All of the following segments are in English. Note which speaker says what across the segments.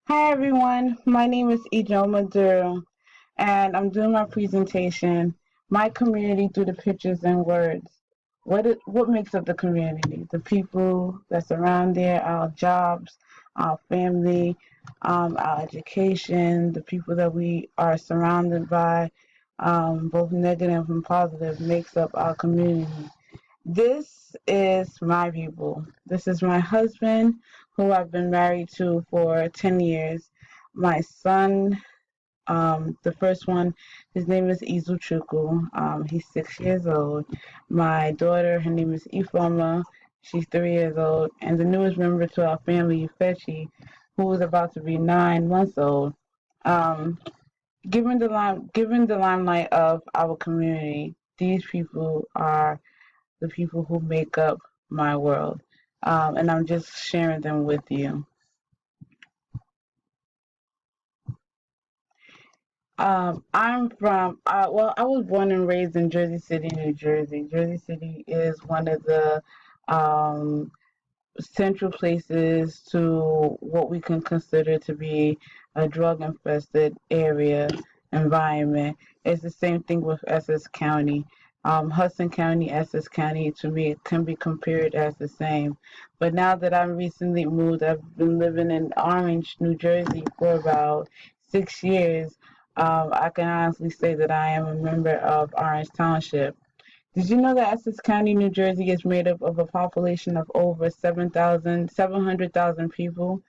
Speaker 1: Hi everyone, my name is Ijeoma Duru, and I'm doing my presentation, My Community Through the Pictures and Words. What makes up the community? The people that surround there, our jobs, our family, our education, the people that we are surrounded by, both negative and positive, makes up our community. This is my people. This is my husband, who I've been married to for 10 years. My son, the first one, his name is Izuchukwu. He's 6 years old. My daughter, her name is Ifoma. She's 3 years old. And the newest member to our family, Ifechi, who is about to be 9 months old. Um, given the limelight of our community, these people are the people who make up my world. And I'm just sharing them with you. I was born and raised in Jersey City, New Jersey. Jersey City is one of the um, central places to what we can consider to be a drug infested area environment. It's the same thing with Essex County. Hudson County, Essex County, to me, it can be compared as the same. But now that I've recently moved, I've been living in Orange, New Jersey for about 6 years. I can honestly say that I am a member of Orange Township. Did you know that Essex County, New Jersey is made up of a population of over 700,000 people?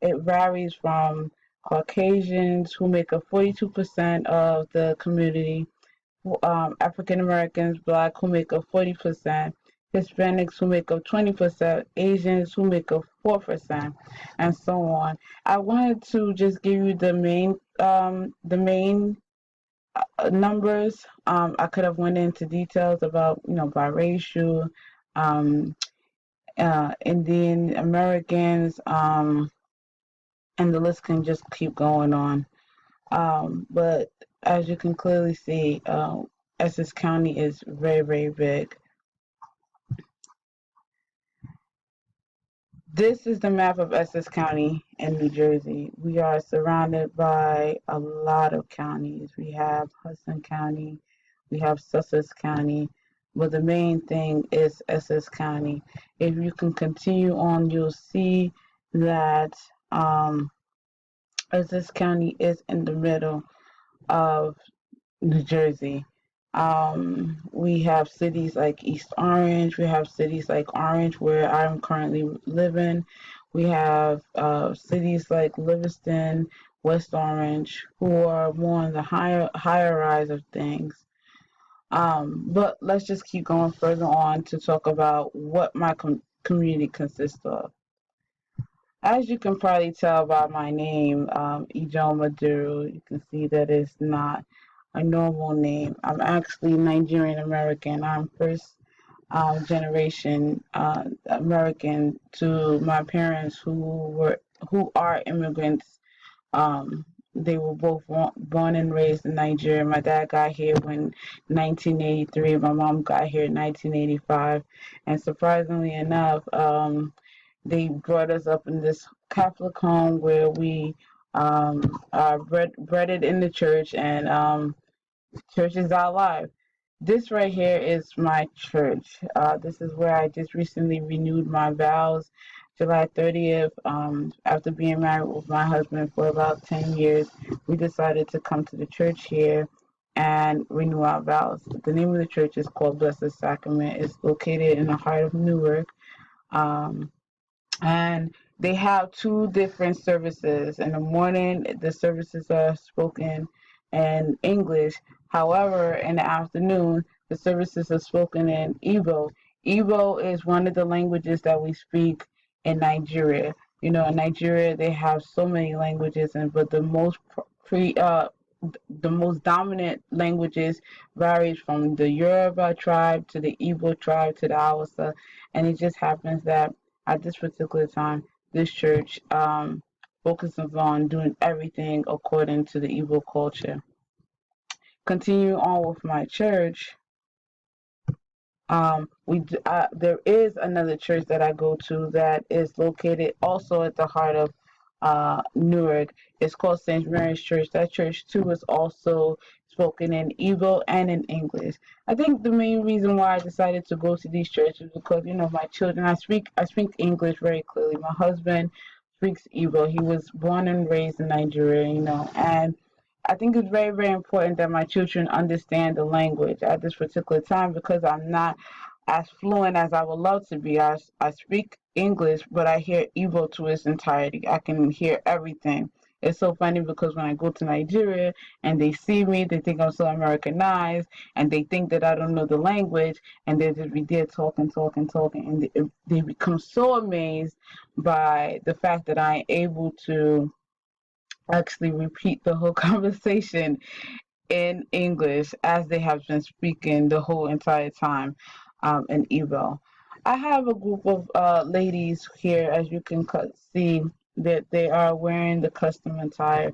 Speaker 1: It varies from Caucasians, who make up 42% of the community, African Americans, Black, who make up 40%, Hispanics, who make up 20%, Asians, who make up 4%, and so on. I wanted to just give you the main numbers. I could have went into details about, biracial, um, Indian Americans, and the list can just keep going on. But as you can clearly see, Essex County is very, very big. This is the map of Essex County in New Jersey. We are surrounded by a lot of counties. We have Hudson County, we have Sussex County, but the main thing is Essex County. If you can continue on, you'll see that Essex County is in the middle of New Jersey. We have cities like East Orange. We have cities like Orange, where I'm currently living. We have cities like Livingston, West Orange, who are more on the higher rise of things. But let's just keep going further on to talk about what my community consists of. As you can probably tell by my name, Ijeoma Duru, you can see that it's not a normal name. I'm actually Nigerian American. I'm first generation American to my parents who are immigrants. Um, they were both born and raised in Nigeria. My dad got here when 1983. My mom got here in 1985, and surprisingly enough, they brought us up in this Catholic home where we are bred in the church, and church is our life. This right here is my church. This is where I just recently renewed my vows. July 30th, after being married with my husband for about 10 years, we decided to come to the church here and renew our vows. The name of the church is called Blessed Sacrament. It's located in the heart of Newark. Um, and they have two different services. In the morning, the services are spoken in English. However, in the afternoon, the services are spoken in Igbo. Igbo is one of the languages that we speak in Nigeria. You know, in Nigeria, they have so many languages, and but the most dominant languages varies from the Yoruba tribe to the Igbo tribe to the Hausa, and it just happens that at this particular time, this church focuses on doing everything according to the Igbo culture. Continue on with my church. There is another church that I go to that is located also at the heart of Newark. It's called St. Mary's Church. That church too is also spoken in Igbo and in English. I think the main reason why I decided to go to these churches is because my children. I speak English very clearly. My husband speaks Igbo. He was born and raised in Nigeria, and I think it's very, very important that my children understand the language at this particular time because I'm not as fluent as I would love to be. I speak English, but I hear Igbo to its entirety. I can hear everything. It's so funny because when I go to Nigeria and they see me, they think I'm so Americanized and they think that I don't know the language and they just be there talking, talking, talking. And they become so amazed by the fact that I am able to actually repeat the whole conversation in English as they have been speaking the whole entire time in Igbo. I have a group of ladies here, as you can see, that they are wearing the custom attire.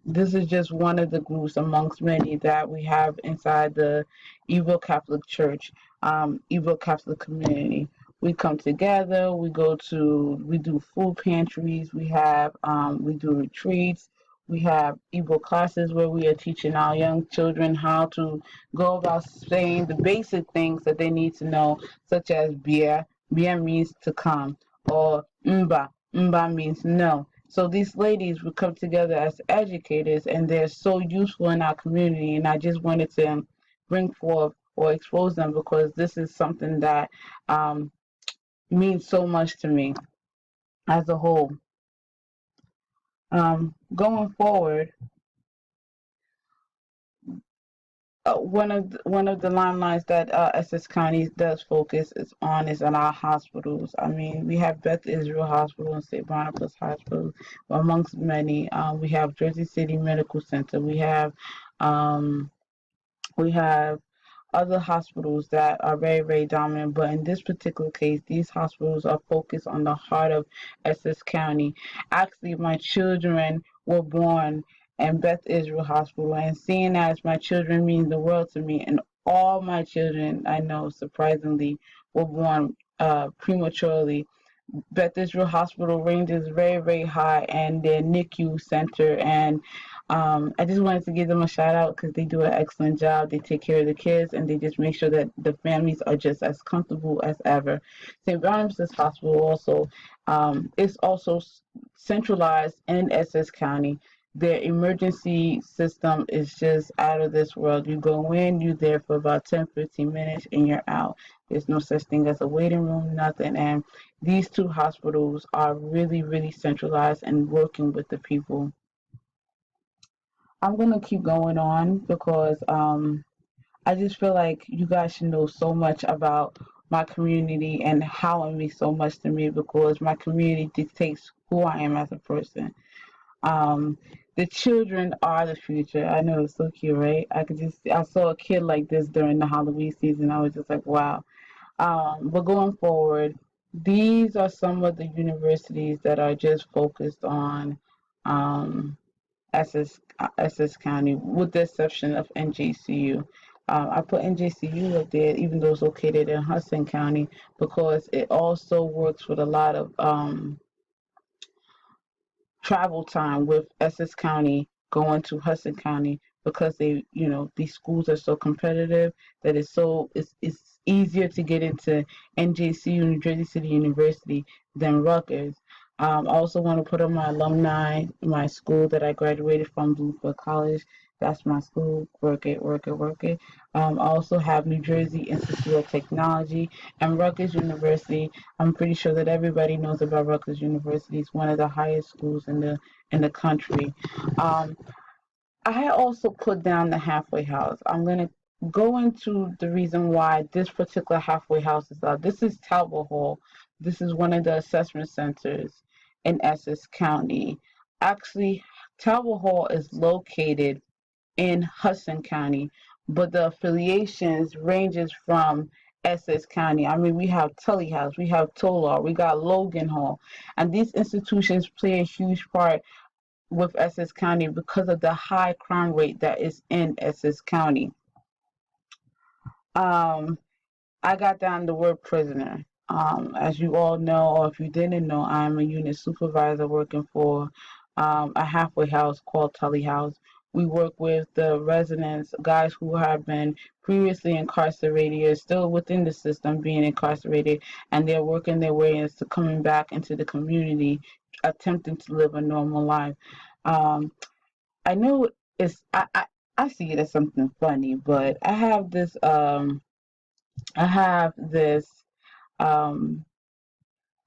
Speaker 1: This is just one of the groups amongst many that we have inside the Igbo Catholic Church, Igbo Catholic community. We come together. We do food pantries. We do retreats. We have Igbo classes where we are teaching our young children how to go about saying the basic things that they need to know, such as beer. Beer means to come, or mba. Mba means no. So these ladies would come together as educators, and they're so useful in our community. And I just wanted to bring forth or expose them because this is something that um, means so much to me as a whole. Going forward, one of the limelights that Essex County does focus is on our hospitals. I mean, we have Beth Israel Hospital and St. Barnabas Hospital, amongst many. We have Jersey City Medical Center. Um, we have other hospitals that are very, very dominant, but in this particular case, these hospitals are focused on the heart of Essex County. Actually, my children were born in Beth Israel Hospital, and seeing as my children mean the world to me, and all my children, I know, surprisingly, were born prematurely. Beth Israel Hospital ranges very, very high, and their NICU center. And I just wanted to give them a shout out because they do an excellent job. They take care of the kids, and they just make sure that the families are just as comfortable as ever. St. Barnabas Hospital also is also centralized in Essex County. Their emergency system is just out of this world. You go in, you're there for about 10-15 minutes, and you're out. There's no such thing as a waiting room, nothing. And these two hospitals are really, really centralized and working with the people. I'm going to keep going on because I just feel like you guys should know so much about my community and how it means so much to me because my community dictates who I am as a person. Um, the children are the future. I know it's so cute, right? I saw a kid like this during the Halloween season. I was just like, wow. But going forward, these are some of the universities that are just focused on um, Essex County, with the exception of NJCU. I put NJCU up there, even though it's located in Hudson County, because it also works with a lot of travel time with Essex County going to Hudson County because these schools are so competitive that it's easier to get into NJCU, New Jersey City University, than Rutgers. I also want to put on my alumni, my school that I graduated from, Bluefield College. That's my school. Work it, work it, work it. I also have New Jersey Institute of Technology and Rutgers University. I'm pretty sure that everybody knows about Rutgers University. It's one of the highest schools in the country. Um, I also put down the halfway house. I'm gonna go into the reason why this particular halfway house is out. This is Talbot Hall. This is one of the assessment centers in Essex County. Actually, Talbot Hall is located in Hudson County, but the affiliations ranges from Essex County. I mean, we have Tully House, we have Tolar, we got Logan Hall, and these institutions play a huge part with Essex County because of the high crime rate that is in Essex County. Um, I got down the word prisoner. As you all know, or if you didn't know, I'm a unit supervisor working for a halfway house called Tully House. We work with the residents, guys who have been previously incarcerated, still within the system being incarcerated, and they're working their way into coming back into the community, attempting to live a normal life. Um, I know it's I see it as something funny, but I have this um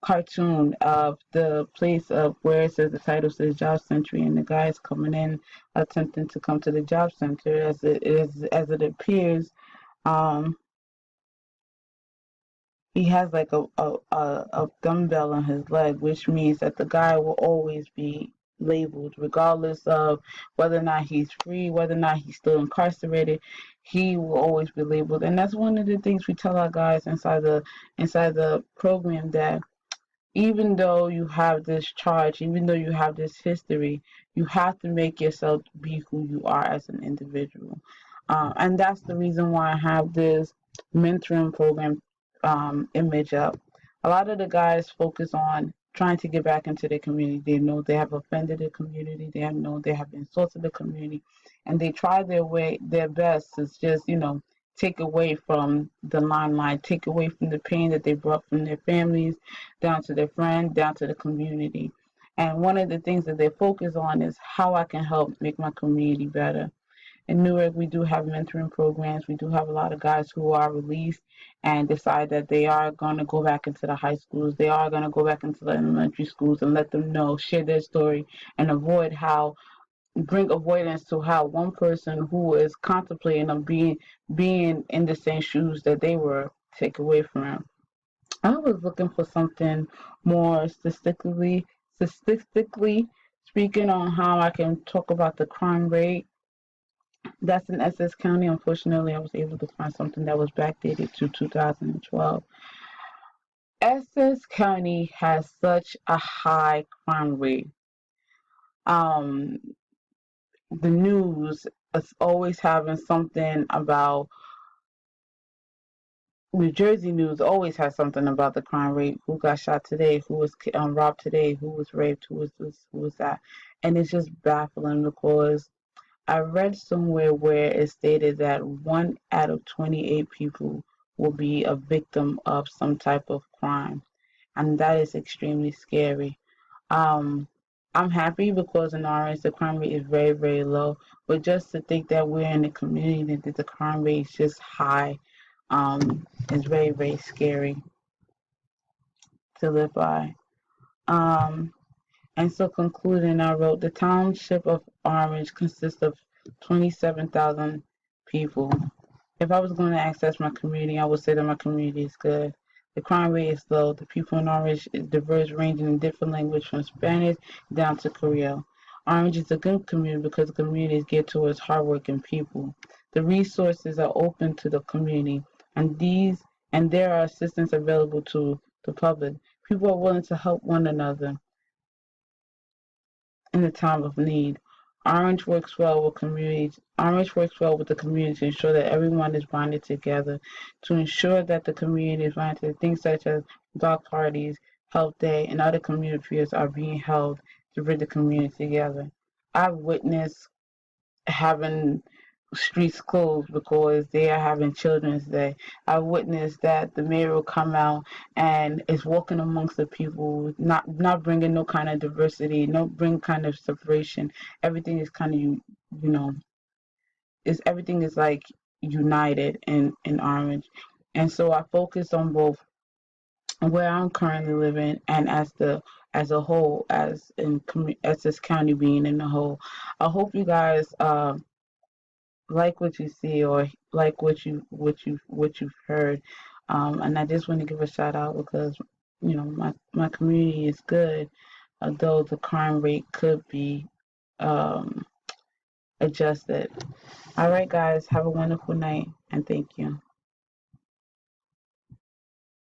Speaker 1: cartoon of the place of where it says the title says job century and the guy is coming in attempting to come to the job center as it appears. um he has like a dumbbell on his leg, which means that the guy will always be labeled, regardless of whether or not he's free, whether or not he's still incarcerated. He will always be labeled, and that's one of the things we tell our guys inside the program, that even though you have this charge, even though you have this history, you have to make yourself be who you are as an individual. And that's the reason why I have this mentoring program image up. A lot of the guys focus on trying to get back into their community. They know they have offended the community. They have known they have insulted the community, and they try their best to just take away from the limelight, take away from the pain that they brought from their families, down to their friends, down to the community. And one of the things that they focus on is how I can help make my community better. In Newark, we do have mentoring programs. We do have a lot of guys who are released and decide that they are going to go back into the high schools. They are going to go back into the elementary schools and let them know, share their story, and bring avoidance to how one person who is contemplating on being in the same shoes that they were take away from him. I was looking for something more statistically speaking on how I can talk about the crime rate that's in Essex County. Unfortunately, I was able to find something that was backdated to 2012. Essex County has such a high crime rate. Um, the news is always having something about New Jersey news always has something about the crime rate. Who got shot today? Who was robbed today? Who was raped? Who was this? Who was that? And it's just baffling because I read somewhere where it stated that 1 out of 28 people will be a victim of some type of crime, and that is extremely scary. Um, I'm happy because in Orange the crime rate is very, very low, but just to think that we're in a community that the crime rate is just high, is very, very scary to live by. Um, And so concluding, I wrote, the township of Orange consists of 27,000 people. If I was going to access my community, I would say that my community is good. The crime rate is low. The people in Orange is diverse, ranging in different language from Spanish down to Creole. Orange is a good community because the community is geared towards hardworking people. The resources are open to the community, and there are assistance available to the public. People are willing to help one another in the time of need. Orange works well with the community to ensure that everyone is bonded together, to ensure that the community is bonded together. Things such as block parties, health day, and other community fairs are being held to bring the community together. I've witnessed having streets closed because they are having Children's Day. I witnessed that the mayor will come out and is walking amongst the people, not bringing no kind of diversity, no bring kind of separation. Everything is kind of is everything is like united in Orange, and so I focused on both where I'm currently living and as a whole, as this county being in the whole. I hope you guys like what you see or like what you've heard. And I just want to give a shout out because my community is good, although the crime rate could be um, adjusted. All right, guys, have a wonderful night and thank you.